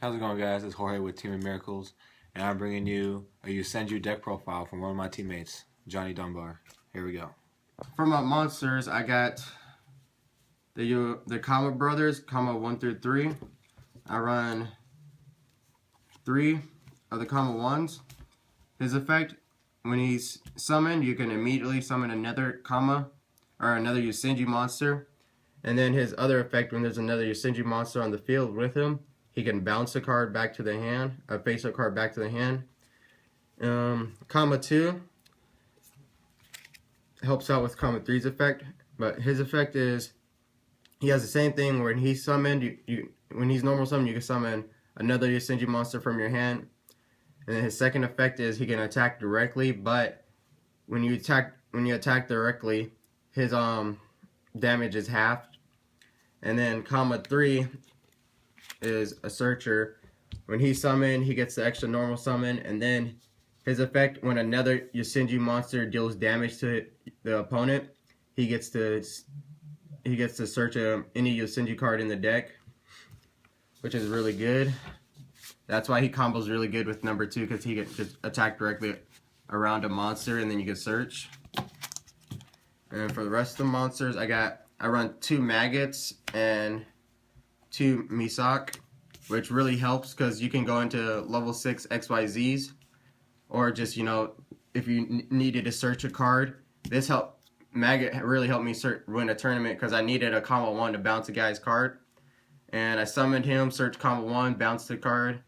How's it going, guys? It's Jorge with Team of Miracles, and I'm bringing you a Yosenju deck profile from one of my teammates, Johnny Dunbar. Here we go. For my monsters, I got the Kama Brothers, Kama 1 through 3. I run 3 of the Kama 1s. His effect, when he's summoned, you can immediately summon another Kama, or another Yosenju monster. And then his other effect, when there's another Yosenju monster on the field with him, he can bounce a card back to the hand, a face-up card back to the hand. Kama 2 helps out with Kama 3's effect, but his effect is he has the same thing where when he's summoned, when he's normal summoned, you can summon another Yosenju monster from your hand. And then his second effect is he can attack directly, but when you attack directly, his damage is halved. And then Kama 3 is a searcher. When he's summoned, he gets the extra normal summon, and then his effect, when another Yosenju monster deals damage to the opponent, he gets to search any Yosenju card in the deck, which is really good. That's why he combos really good with number 2, because he can just attack directly around a monster and then you can search. And for the rest of the monsters, I run 2 maggots and 2 misak, which really helps because you can go into level 6 XYZs, or just, if you needed to search a card. This maggot really helped me win a tournament because I needed a Kama 1 to bounce a guy's card. And I summoned him, searched Kama 1, bounced the card,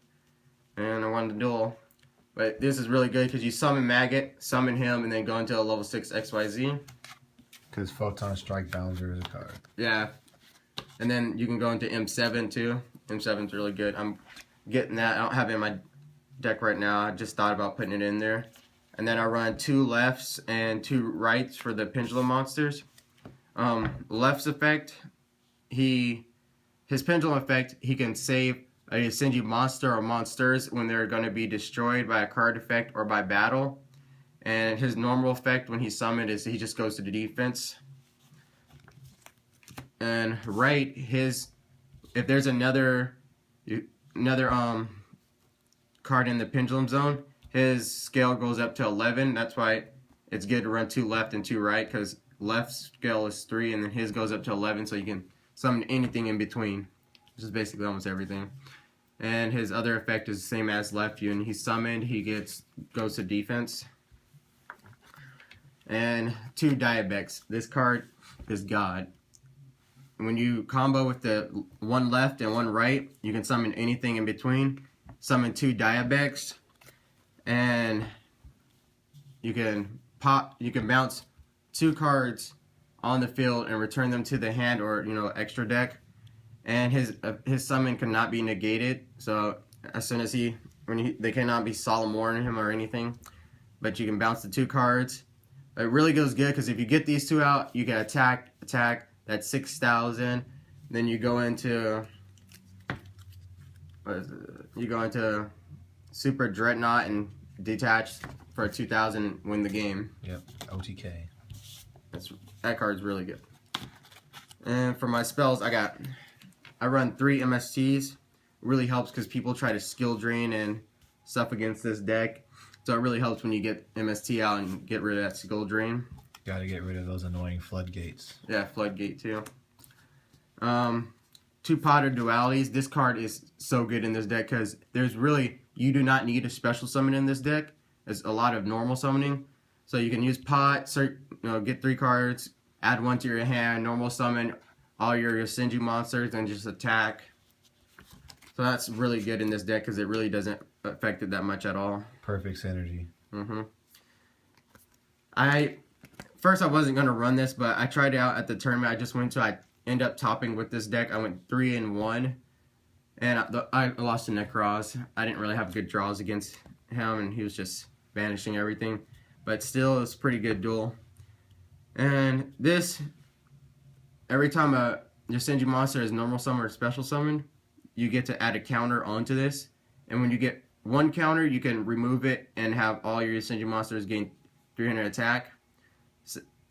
and I won the duel. But this is really good because you summon Maggot, summon him, and then go into a level 6 XYZ. Because Photon Strike Bouncer is a card. Yeah. And then you can go into M7 too. M7's really good. I'm getting that. I don't have it in my deck right now. I just thought about putting it in there. And then I run 2 lefts and 2 rights for the pendulum monsters. Left's effect, his pendulum effect, he can save a Yosenju monster or monsters when they're going to be destroyed by a card effect or by battle. And his normal effect when he's summoned is he just goes to the defense. And right, if there's another card in the pendulum zone, his scale goes up to 11. That's why it's good to run 2 left and 2 right, because left scale is 3 and then his goes up to 11, so you can summon anything in between, which is basically almost everything. And his other effect is the same as left. When he's summoned, he goes to defense. And 2 Diabecs. This card is God. When you combo with the 1 left and 1 right, you can summon anything in between. Summon 2 Diabecs, and you can bounce 2 cards on the field and return them to the hand or extra deck. And his summon cannot be negated, so as soon as they cannot be solemn warning him or anything. But you can bounce the 2 cards. It really goes good because if you get these 2 out, you can attack. That's 6,000. Then you go into Super Dreadnought and detach for 2,000 and win the game. Yep, OTK. That card's really good. And for my spells, I run 3 MSTs. It really helps because people try to skill drain and stuff against this deck. So it really helps when you get MST out and get rid of that skill drain. Gotta get rid of those annoying floodgates. Yeah, Floodgate too. 2 Potter Dualities. This card is so good in this deck because you do not need a special summon in this deck. There's a lot of normal summoning. So you can use Pot, get 3 cards, add 1 to your hand, normal summon all your Yosenju monsters, and just attack. So that's really good in this deck because it really doesn't affect it that much at all. Perfect synergy. First I wasn't going to run this, but I tried it out at the tournament I just went to. I ended up topping with this deck. I went 3-1, and I lost to Necroz. I didn't really have good draws against him, and he was just banishing everything. But still, it was a pretty good duel. And this, every time a Yosenju monster is normal summon or special summon, you get to add a counter onto this. And when you get 1 counter, you can remove it and have all your Yosenju monsters gain 300 attack.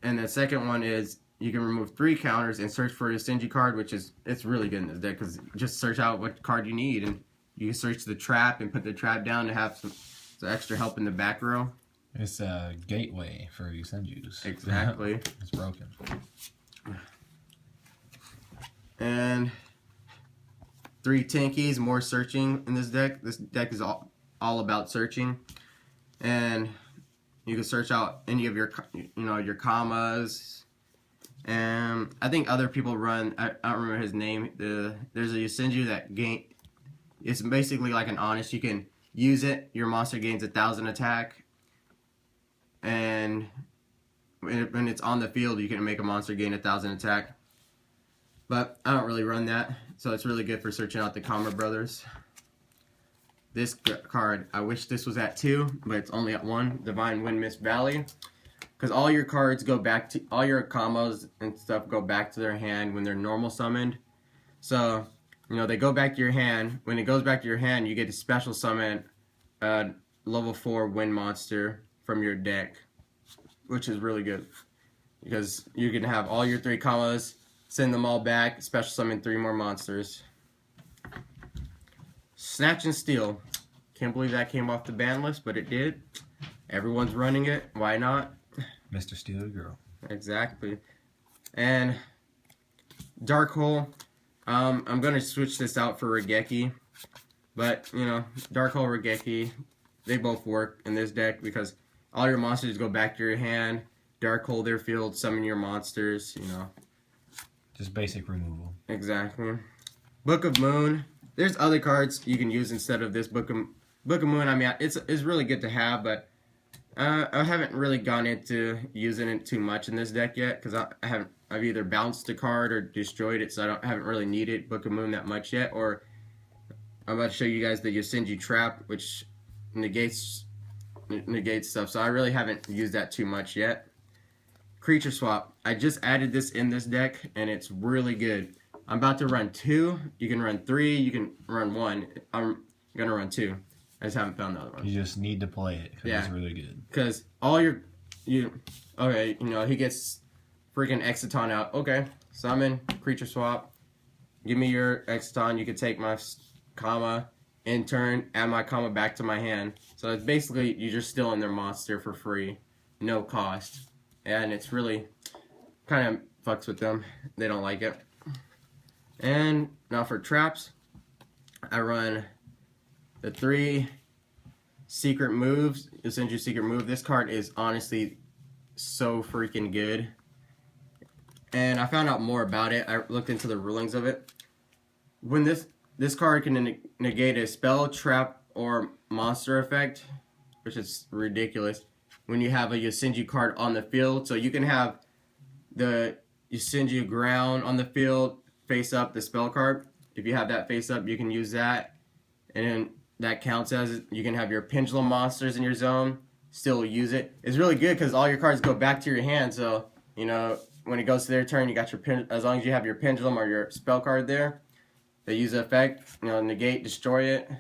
And the second one is you can remove 3 counters and search for a Yosenju card, it's really good in this deck because just search out what card you need and You can search the trap and put the trap down to have some extra help in the back row. It's a gateway for Yosenjus. Exactly. It's broken. And 3 tankies, more searching in this deck. This deck is all about searching. And you can search out any of your, your commas. And I think other people run, I don't remember his name. There's a Yosenju that it's basically like an honest. You can use it, your monster gains 1,000 attack. And when it's on the field, you can make a monster gain 1,000 attack. But I don't really run that, so it's really good for searching out the Comma Brothers. This card, I wish this was at 2, but it's only at 1, Divine Wind Mist Valley. Because all your cards go back to, all your combos and stuff go back to their hand when they're normal summoned. So, they go back to your hand. When it goes back to your hand, you get to special summon a level 4 wind monster from your deck, which is really good. Because you can have all your 3 combos, send them all back, special summon 3 more monsters. Snatch and Steal. Can't believe that came off the ban list, but it did. Everyone's running it. Why not? Mr. Steal Girl. Exactly. And Dark Hole. I'm going to switch this out for Regeki. But, Dark Hole, Regeki, they both work in this deck because all your monsters go back to your hand. Dark Hole their field, summon your monsters, Just basic removal. Exactly. Book of Moon. There's other cards you can use instead of this Book of Moon. I mean, it's really good to have, but I haven't really gone into using it too much in this deck yet because I've either bounced a card or destroyed it, so I haven't really needed Book of Moon that much yet. Or I'm about to show you guys the Yosenju Trap, which negates stuff, so I really haven't used that too much yet. Creature Swap. I just added this in this deck, and it's really good. I'm about to run 2. You can run 3. You can run 1. I'm going to run 2. I just haven't found the other one. You just need to play it because it's really good. Because all okay, he gets freaking Exciton out. Okay, summon, Creature Swap. Give me your Exciton. You can take my comma, in turn, add my comma back to my hand. So it's basically, you're just stealing their monster for free. No cost. And it's really kind of fucks with them. They don't like it. And now for traps, I run the 3 secret moves. Yosenju secret move. This card is honestly so freaking good. And I found out more about it. I looked into the rulings of it. When this card can negate a spell, trap, or monster effect, which is ridiculous, when you have a Yosenju card on the field. So you can have the Yosenju ground on the field, face up the spell card. If you have that face up, you can use that. And then that counts as, you can have your pendulum monsters in your zone, still use it. It's really good because all your cards go back to your hand. So, when it goes to their turn, you got as long as you have your pendulum or your spell card there, they use the effect, negate, destroy it.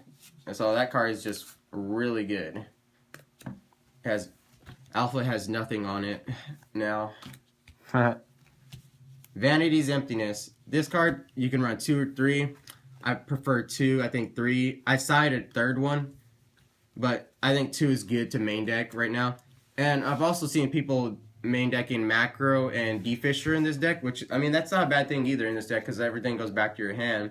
And so that card is just really good. Alpha has nothing on it now. Vanity's Emptiness. This card, you can run 2 or 3. I prefer 2. I think 3. I sided 3rd one, but I think 2 is good to main deck right now. And I've also seen people main decking Macro and Defisher in this deck, which, I mean, that's not a bad thing either in this deck because everything goes back to your hand.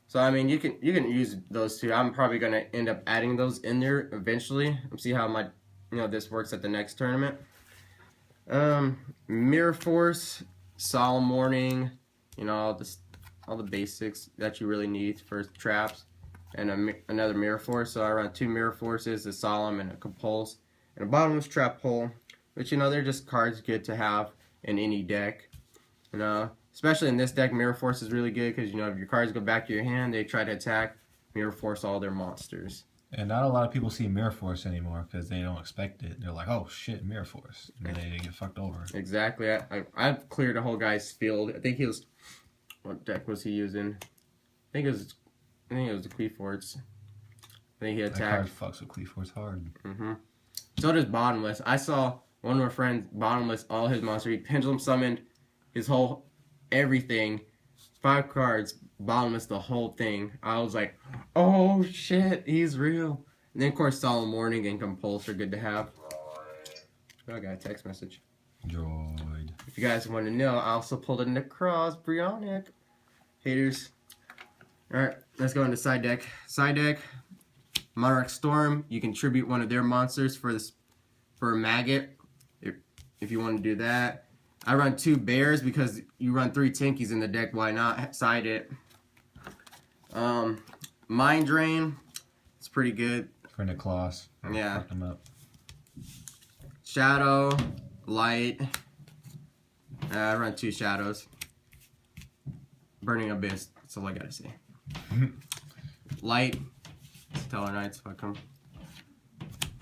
So, I mean, you can use those 2. I'm probably going to end up adding those in there eventually. See how my, this works at the next tournament. Mirror Force, Solemn Warning, all the basics that you really need for traps, and another Mirror Force. So I run 2 Mirror Forces, a Solemn and a Compulse, and a Bottomless Trap Hole, which they're just cards good to have in any deck. Especially in this deck, Mirror Force is really good because if your cards go back to your hand, they try to attack, Mirror Force all their monsters. And not a lot of people see Mirror Force anymore because they don't expect it. They're like, oh shit, Mirror Force. And then they get fucked over. Exactly. I've cleared a whole guy's field. I think he was... What deck was he using? I think it was the Queeforts. I think he attacked. That card fucks with Queeforts hard. So does Bottomless. I saw one of my friends, Bottomless, all his monsters. He pendulum summoned his whole everything 5 cards, bottomless the whole thing. I was like, oh shit, he's real. And then of course Solemn Warning and Compulse are good to have. Oh, I got a text message. Droid. If you guys want to know, I also pulled a Necross Brionic. Haters. Alright, let's go into side deck. Side deck, Monarch Storm. You can tribute one of their monsters for a maggot. If you want to do that. I run 2 bears because you run 3 Tinkies in the deck. Why not side it? Mind Drain. It's pretty good. For the claws. Yeah. Fuck them up. Shadow. Light. I run 2 shadows. Burning Abyss. That's all I gotta say. Light. Stellar Knights. Fuck them.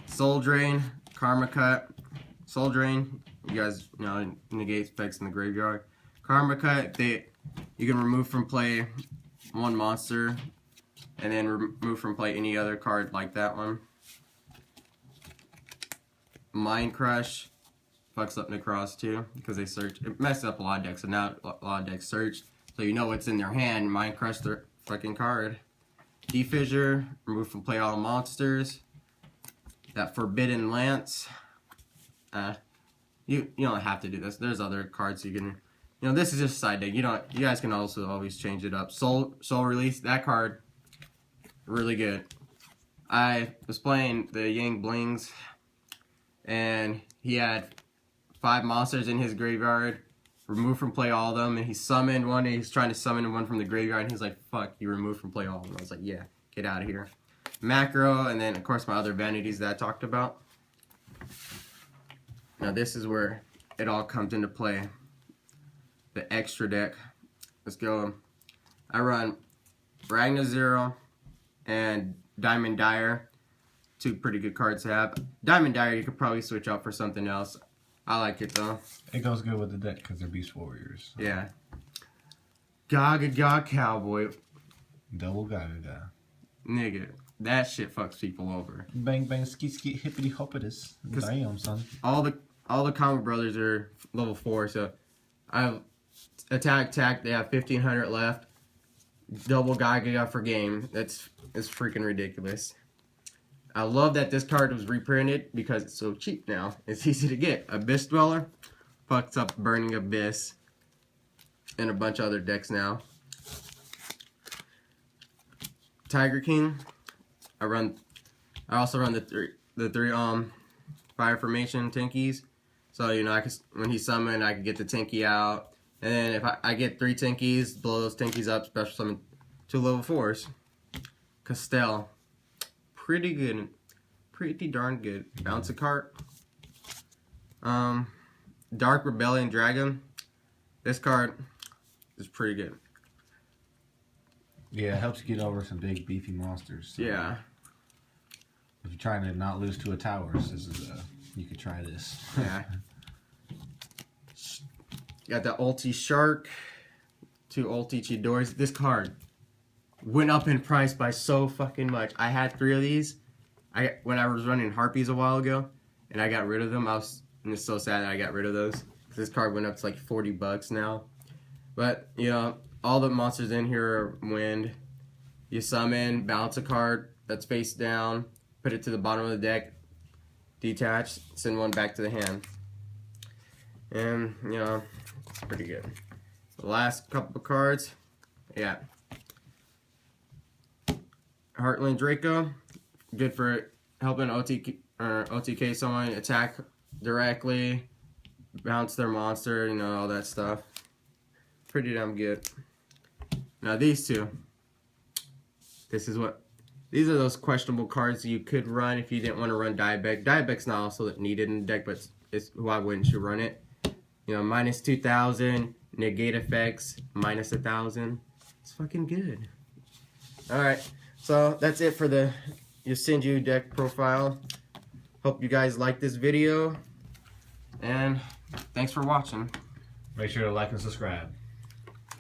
Soul Drain. Karma Cut. Soul Drain. You guys know negate effects in the graveyard. Karma Cut. You can remove from play 1 monster, and then remove from play any other card like that one. Mind Crush. Fucks up Necross too because they search. It messed up a lot of decks, so now a lot of decks search, so you know what's in their hand. Mind Crush their fucking card. Defissure. Remove from play all monsters. That Forbidden Lance. You don't have to do this. There's other cards you can. This is just side deck. You guys can also always change it up. Soul Release. That card, really good. I was playing the Yang Blings, and he had 5 monsters in his graveyard. Removed from play all of them, and he summoned one. And he's trying to summon one from the graveyard, and he's like, "Fuck, you removed from play all of them." I was like, "Yeah, get out of here." Macro, and then of course my other vanities that I talked about. Now this is where it all comes into play. The extra deck. Let's go. I run Ragnar Zero and Diamond Dire. 2 pretty good cards to have. Diamond Dire you could probably switch out for something else. I like it though. It goes good with the deck because they're Beast Warriors. So. Yeah. Gaga Cowboy. Double Gaga. Nigga, that shit fucks people over. Bang bang ski ski hippity hoppitus. Damn son. All the Common Brothers are level 4, so I have attack. They have 1500 left. Double Gaga for game. It's freaking ridiculous. I love that this card was reprinted because it's so cheap now. It's easy to get. Abyss Dweller fucks up Burning Abyss and a bunch of other decks now. Tiger King. I also run the three Fire Formation Tinkies. So when he's summoned, I can get the Tinky out, and then if I get 3 Tinkies, blow those Tinkies up, special summon 2 level 4s. Castell. Pretty good. Pretty darn good. Bounce a cart. Dark Rebellion Dragon. This card is pretty good. Yeah, it helps you get over some big beefy monsters. So Yeah. If you're trying to not lose to a towers, you could try this. Yeah. Got the Ulti Shark. 2 Ulti Chidors. This card went up in price by so fucking much. I had 3 of these. When I was running Harpies a while ago, and I got rid of them. And it's so sad that I got rid of those. This card went up to like $40 now. But all the monsters in here are wind. You summon, bounce a card that's face down, put it to the bottom of the deck, detach, send one back to the hand. And it's pretty good. The last couple of cards, yeah. Heartland Draco, good for helping OTK someone attack directly, bounce their monster, all that stuff. Pretty damn good. Now these 2, these are those questionable cards you could run if you didn't want to run Diabetic. Diabec's not also needed in the deck, but why wouldn't you run it? Minus 2000, negate effects, minus 1000. It's fucking good. Alright, so that's it for the Yosenju deck profile. Hope you guys like this video, and thanks for watching. Make sure to like and subscribe.